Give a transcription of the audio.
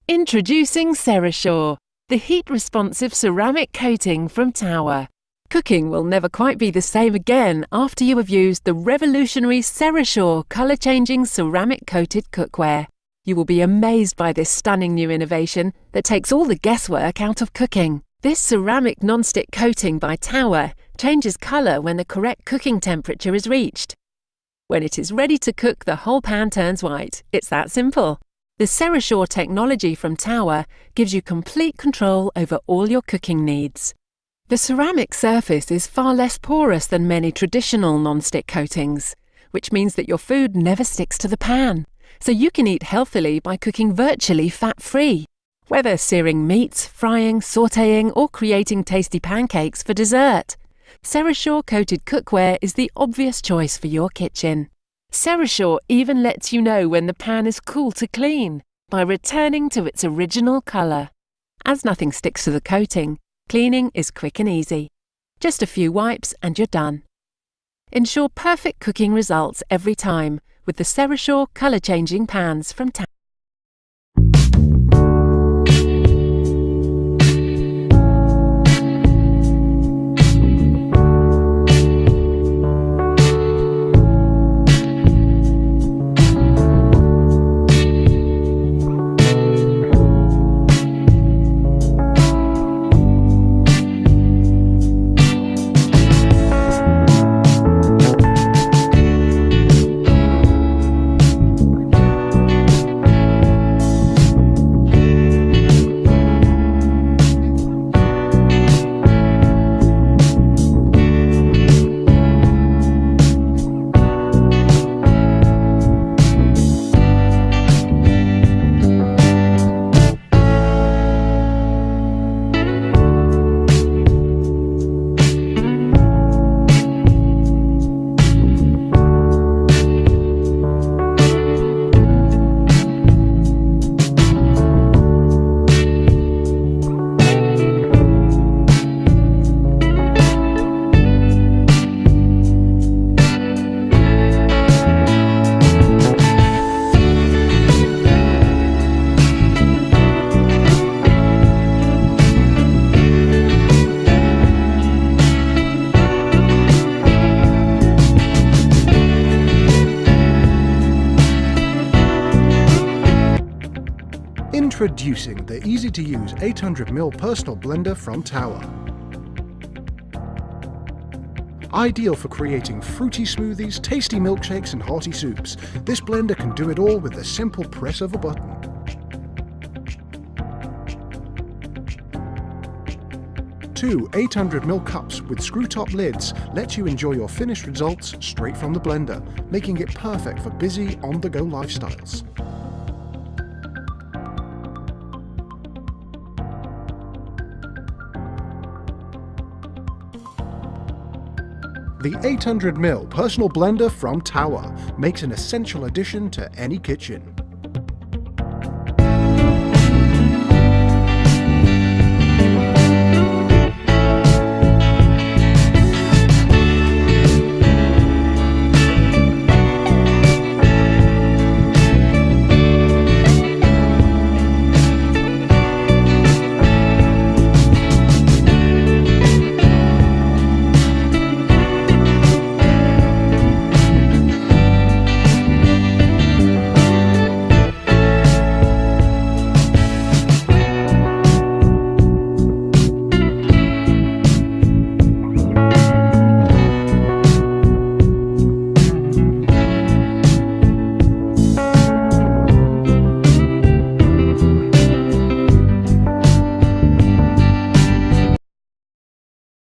Introducing CeraSure, the heat-responsive ceramic coating from Tower. Cooking will never quite be the same again after you have used the revolutionary CeraSure colour-changing ceramic-coated cookware. You will be amazed by this stunning new innovation that takes all the guesswork out of cooking. This ceramic non-stick coating by Tower changes colour when the correct cooking temperature is reached. When it is ready to cook, the whole pan turns white. It's that simple. The CeraSure technology from Tower gives you complete control over all your cooking needs. The ceramic surface is far less porous than many traditional non-stick coatings, which means that your food never sticks to the pan, so you can eat healthily by cooking virtually fat-free. Whether searing meats, frying, sautéing, or creating tasty pancakes for dessert, CeraSure coated cookware is the obvious choice for your kitchen. CeraSure even lets you know when the pan is cool to clean by returning to its original colour. As nothing sticks to the coating, cleaning is quick and easy. Just a few wipes and you're done. Ensure perfect cooking results every time with the CeraSure colour-changing pans from Tower. Introducing the easy-to-use 800ml personal blender from Tower. Ideal for creating fruity smoothies, tasty milkshakes and hearty soups, this blender can do it all with the simple press of a button. Two 800ml cups with screw-top lids let you enjoy your finished results straight from the blender, making it perfect for busy, on-the-go lifestyles. The 800ml personal blender from Tower makes an essential addition to any kitchen.